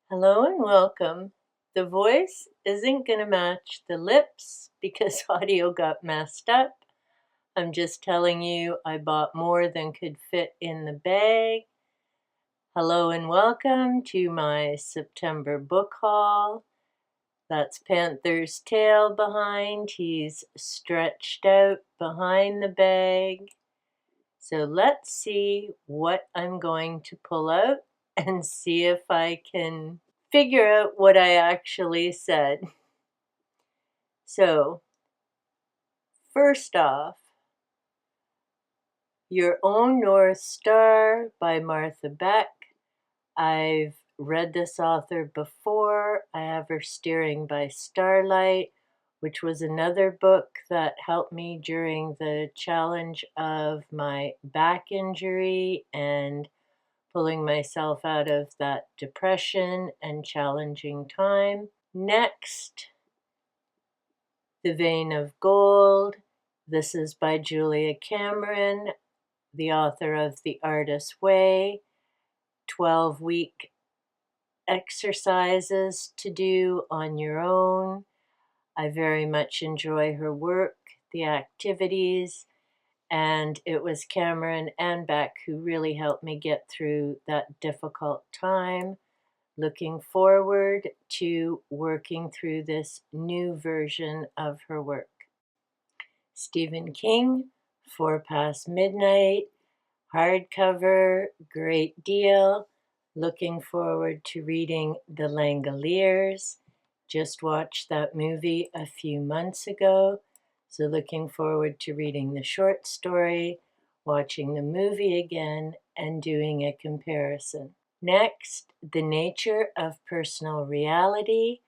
Hello and welcome. The voice isn't going to match the lips because audio got messed up. I'm just telling you I bought more than could fit in the bag. Hello and welcome to my September book haul. That's Panther's tail behind. He's stretched out behind the bag. So let's see what I'm going to pull out and see if I can figure out what I actually said. So, first off, Your Own North Star by Martha Beck. I've read this author before. I have her Steering by Starlight, which was another book that helped me during the challenge of my back injury and pulling myself out of that depression and challenging time. Next, The Vein of Gold. This is by Julia Cameron, the author of The Artist's Way. 12-week exercises to do on your own. I very much enjoy her work, the activities, and it was Cameron and Beck who really helped me get through that difficult time. Looking forward to working through this new version of her work. Stephen King, 4 Past Midnight, hardcover, great deal. Looking forward to reading The Langoliers. Just watched that movie a few months ago, so looking forward to reading the short story, watching the movie again, and doing a comparison. Next, The Nature of Personal Reality.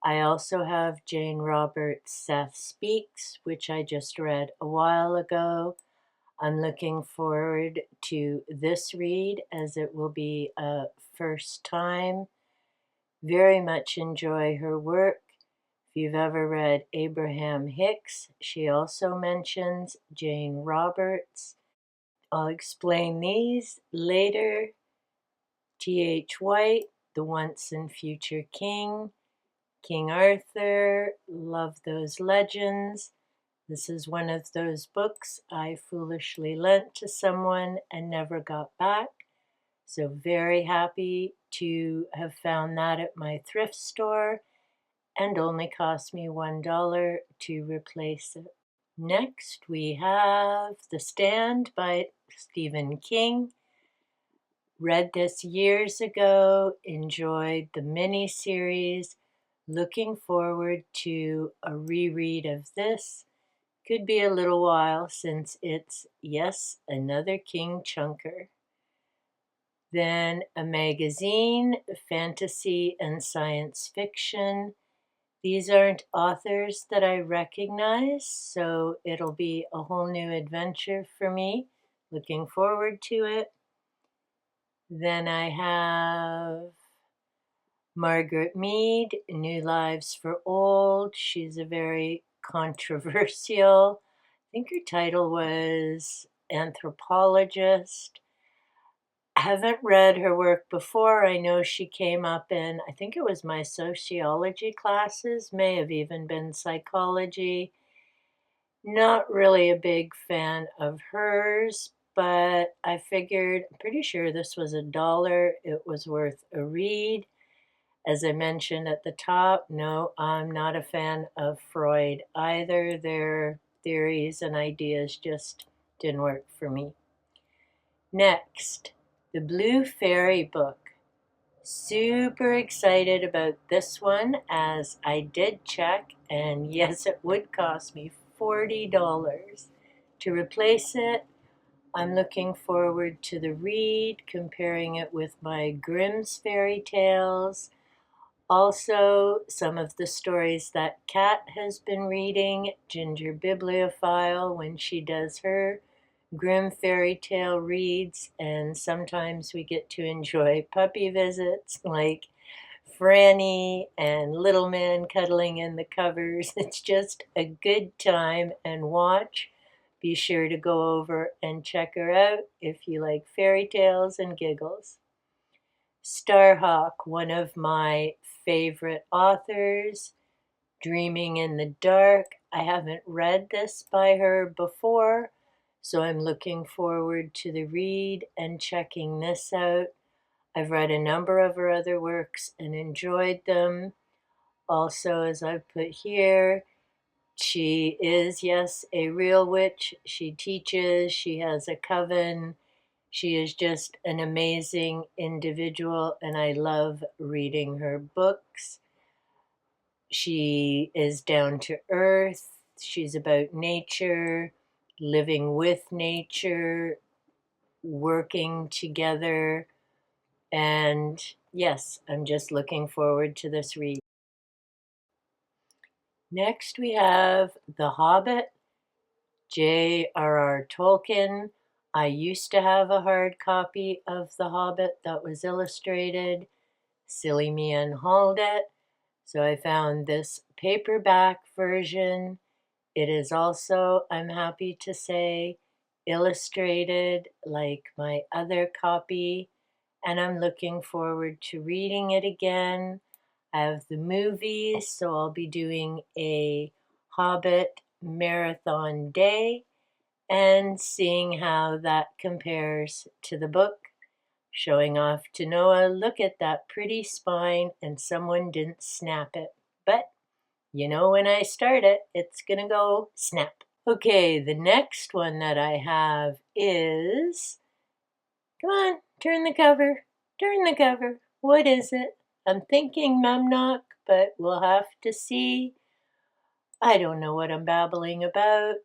I also have Jane Roberts' Sept Speaks, which I just read a while ago. I'm looking forward to this read as it will be a first time. Very much enjoy her work. If you've ever read Abraham Hicks, she also mentions Jane Roberts. I'll explain these later. T.H. White, The Once and Future King. King Arthur, love those legends. This is one of those books I foolishly lent to someone and never got back. So very happy to have found that at my thrift store and only cost me $1 to replace it. Next we have The Stand by Stephen King. Read this years ago, enjoyed the mini-series, looking forward to a reread of this. Could be a little while since it's, yes, another King chunker. Then a magazine, fantasy and science fiction. These aren't authors that I recognize, so it'll be a whole new adventure for me. Looking forward to it. Then I have Margaret Mead, New Lives for Old. She's a very controversial, I think her title was anthropologist. I haven't read her work before. I know she came up in, I think it was my sociology classes, may have even been psychology. Not really a big fan of hers, but I figured, I'm pretty sure this was $1. It was worth a read. As I mentioned at the top, no, I'm not a fan of Freud either. Their theories and ideas just didn't work for me. Next, the Blue Fairy book. Super excited about this one as I did check, and yes, it would cost me $40 to replace it. I'm looking forward to the read, comparing it with my Grimm's fairy tales. Also, some of the stories that Kat has been reading, Ginger Bibliophile, when she does her Grimm fairy tale reads, and sometimes we get to enjoy puppy visits like Franny and Little Man cuddling in the covers. It's just a good time and watch. Be sure to go over and check her out if you like fairy tales and giggles. Starhawk, one of my favorite authors, Dreaming in the Dark. I haven't read this by her before, so I'm looking forward to the read and checking this out. I've read a number of her other works and enjoyed them. Also, as I've put here, she is, yes, a real witch. She teaches, she has a coven. She is just an amazing individual, and I love reading her books. She is down to earth. She's about nature, living with nature, working together. And yes, I'm just looking forward to this read. Next, we have The Hobbit, J.R.R. Tolkien. I used to have a hard copy of The Hobbit that was illustrated. Silly me unhauled it. So I found this paperback version. It is also, I'm happy to say, illustrated like my other copy, and I'm looking forward to reading it again. I have the movies, so I'll be doing a Hobbit marathon day and seeing how that compares to the book. Showing off to Noah, look at that pretty spine, and someone didn't snap it. But you know, when I start it, it's gonna go snap. Okay, the next one that I have is, come on, turn the cover, turn the cover. What is it? I'm thinking Memnock, but we'll have to see. I don't know what I'm babbling about.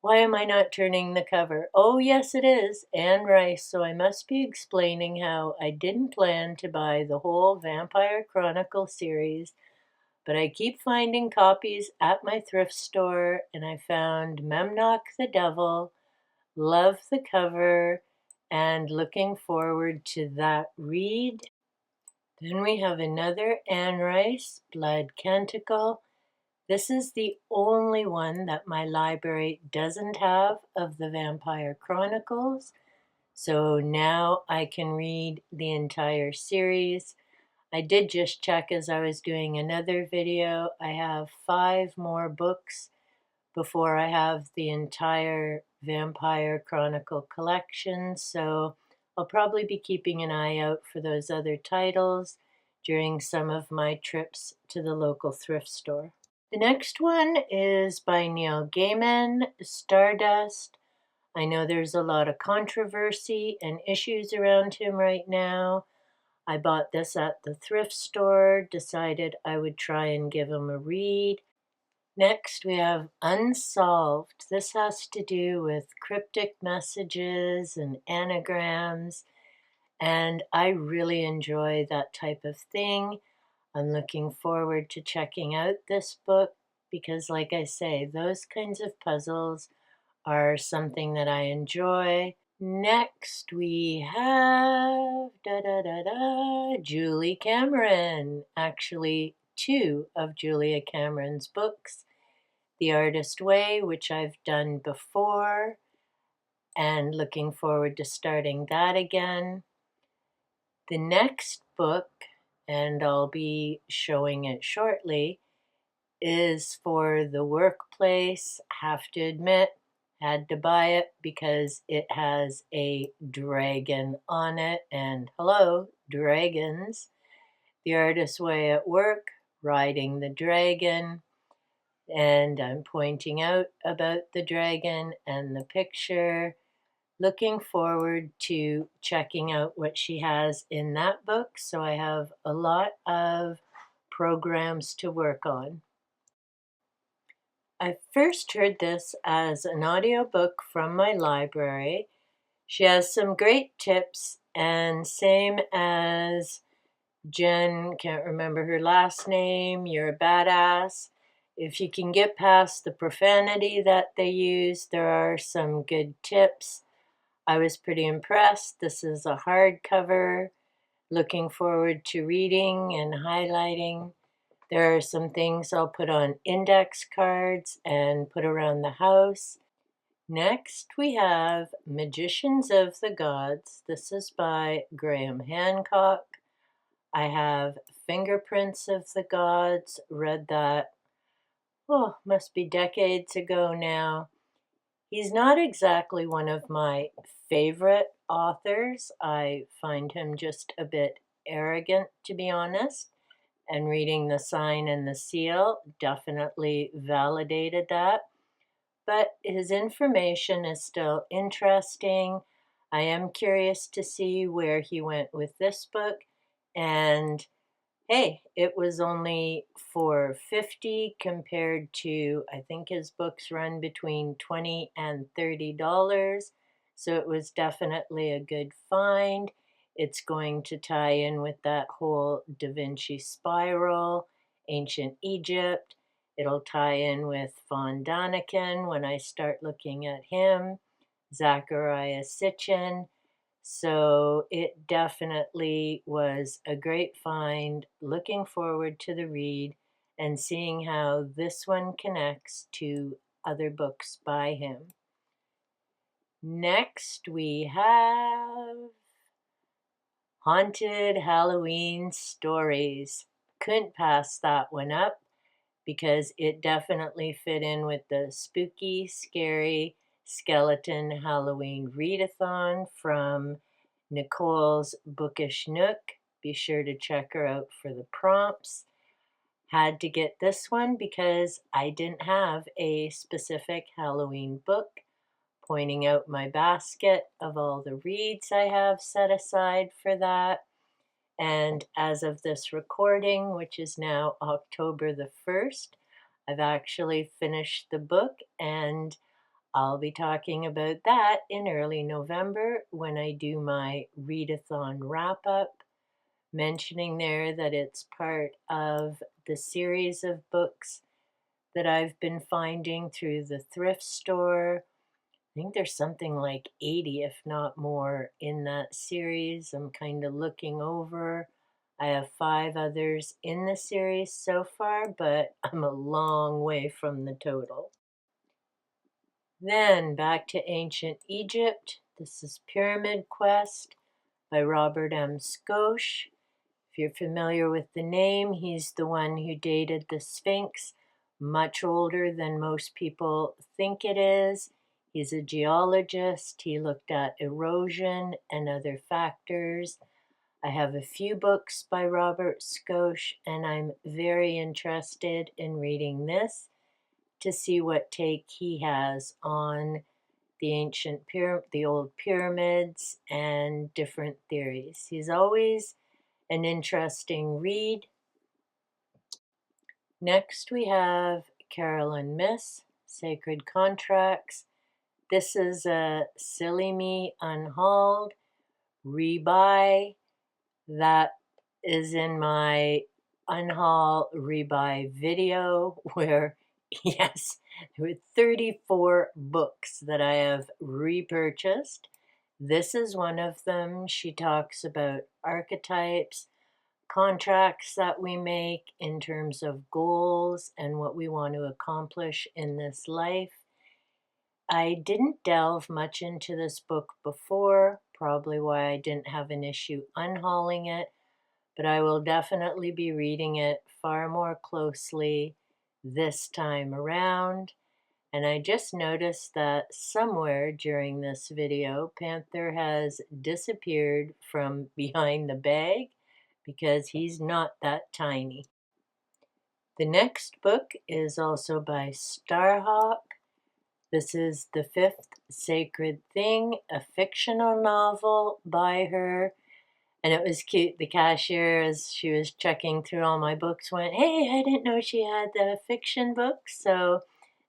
Why am I not turning the cover? Oh, yes, it is Anne Rice, so I must be explaining how I didn't plan to buy the whole Vampire Chronicle series, but I keep finding copies at my thrift store, and I found Memnock the Devil, love the cover, and looking forward to that read. Then we have another Anne Rice, Blood Canticle. This is the only one that my library doesn't have of the Vampire Chronicles, so now I can read the entire series. I did just check as I was doing another video. I have 5 more books before I have the entire Vampire Chronicle collection, so I'll probably be keeping an eye out for those other titles during some of my trips to the local thrift store. The next one is by Neil Gaiman, Stardust. I know there's a lot of controversy and issues around him right now. I bought this at the thrift store, decided I would try and give him a read. Next, we have Unsolved. This has to do with cryptic messages and anagrams, and I really enjoy that type of thing. I'm looking forward to checking out this book because, like I say, those kinds of puzzles are something that I enjoy. Next, we have Julie Cameron. Actually, 2 of Julia Cameron's books. The Artist Way, which I've done before, and looking forward to starting that again. The next book, and I'll be showing it shortly, is for the workplace. Have to admit, had to buy it because it has a dragon on it, and hello, dragons. The Artist's Way at Work, riding the dragon, and I'm pointing out about the dragon and the picture. Looking forward to checking out what she has in that book, so I have a lot of programs to work on. I first heard this as an audiobook from my library. She has some great tips, and same as Jen, can't remember her last name, You're a Badass. If you can get past the profanity that they use, there are some good tips. I was pretty impressed. This is a hardcover. Looking forward to reading and highlighting. There are some things I'll put on index cards and put around the house. Next, we have Magicians of the Gods. This is by Graham Hancock. I have Fingerprints of the Gods, read that, must be decades ago now. He's not exactly one of my favorite authors. I find him just a bit arrogant, to be honest. And reading The Sign and the Seal definitely validated that. But his information is still interesting. I am curious to see where he went with this book. And hey, it was only $4.50 compared to, I think his books run between $20 and $30. So it was definitely a good find. It's going to tie in with that whole Da Vinci spiral, ancient Egypt. It'll tie in with Von Daniken when I start looking at him, Zachariah Sitchin. So it definitely was a great find. Looking forward to the read and seeing how this one connects to other books by him. Next, we have Haunted Halloween Stories. Couldn't pass that one up because it definitely fit in with the spooky, scary skeleton Halloween readathon from Nicole's Bookish Nook. Be sure to check her out for the prompts. Had to get this one because I didn't have a specific Halloween book, pointing out my basket of all the reads I have set aside for that. And as of this recording, which is now October the 1st, I've actually finished the book, and I'll be talking about that in early November when I do my readathon wrap-up, mentioning there that it's part of the series of books that I've been finding through the thrift store. I think there's something like 80, if not more, in that series. I'm kind of looking over. I have 5 others in the series so far, but I'm a long way from the total. Then back to ancient Egypt. This is Pyramid Quest by Robert M. Schoch. If you're familiar with the name, he's the one who dated the Sphinx, much older than most people think it is. He's a geologist. He looked at erosion and other factors. I have a few books by Robert Schoch, and I'm very interested in reading this to see what take he has on the old pyramids and different theories. He's always an interesting read. Next we have Carolyn Miss, Sacred Contracts. This is a Silly Me Unhauled rebuy that is in my unhaul rebuy video where, yes, there were 34 books that I have repurchased. This is one of them. She talks about archetypes, contracts that we make in terms of goals and what we want to accomplish in this life. I didn't delve much into this book before, probably why I didn't have an issue unhauling it, but I will definitely be reading it far more closely this time around. And I just noticed that somewhere during this video, Panther has disappeared from behind the bag because he's not that tiny. The next book is also by Starhawk. This is The Fifth Sacred Thing, a fictional novel by her. And it was cute. The cashier, as she was checking through all my books, went, "Hey, I didn't know she had the fiction books." So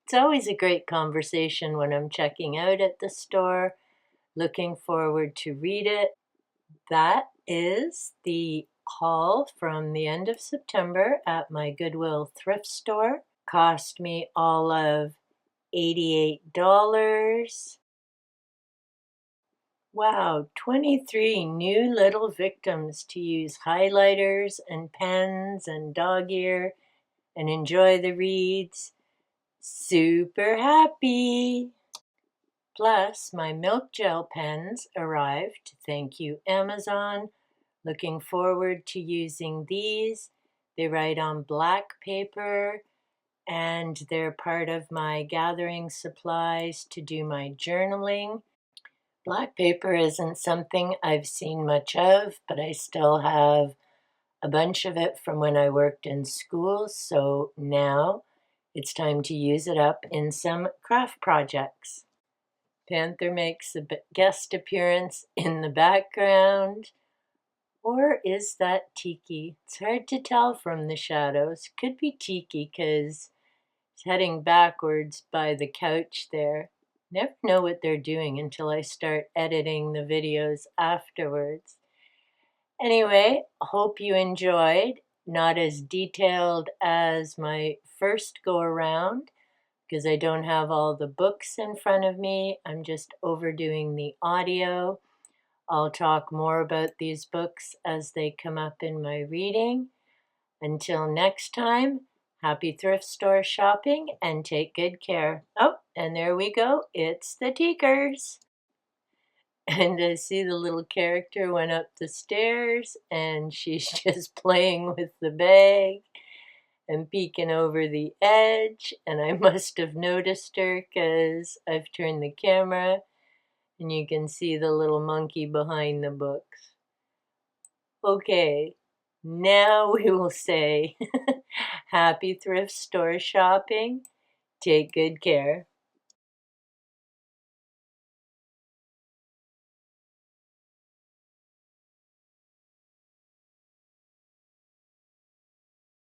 it's always a great conversation when I'm checking out at the store. Looking forward to read it. That is the haul from the end of September at my Goodwill thrift store. Cost me all of $88. Wow, 23 new little victims to use highlighters and pens and dog ear and enjoy the reads. Super happy! Plus, my milk gel pens arrived. Thank you, Amazon. Looking forward to using these. They write on black paper, and they're part of my gathering supplies to do my journaling. Black paper isn't something I've seen much of, but I still have a bunch of it from when I worked in school, so now it's time to use it up in some craft projects. Panther makes a guest appearance in the background. Or is that Tiki? It's hard to tell from the shadows. Could be Tiki because it's heading backwards by the couch there. Never know what they're doing until I start editing the videos afterwards. Anyway, hope you enjoyed. Not as detailed as my first go around because I don't have all the books in front of me. I'm just overdoing the audio. I'll talk more about these books as they come up in my reading. Until next time, happy thrift store shopping and take good care. Oh, and there we go. It's the Teakers. And I see the little character went up the stairs and she's just playing with the bag and peeking over the edge. And I must have noticed her because I've turned the camera and you can see the little monkey behind the books. Okay, now we will say happy thrift store shopping. Take good care.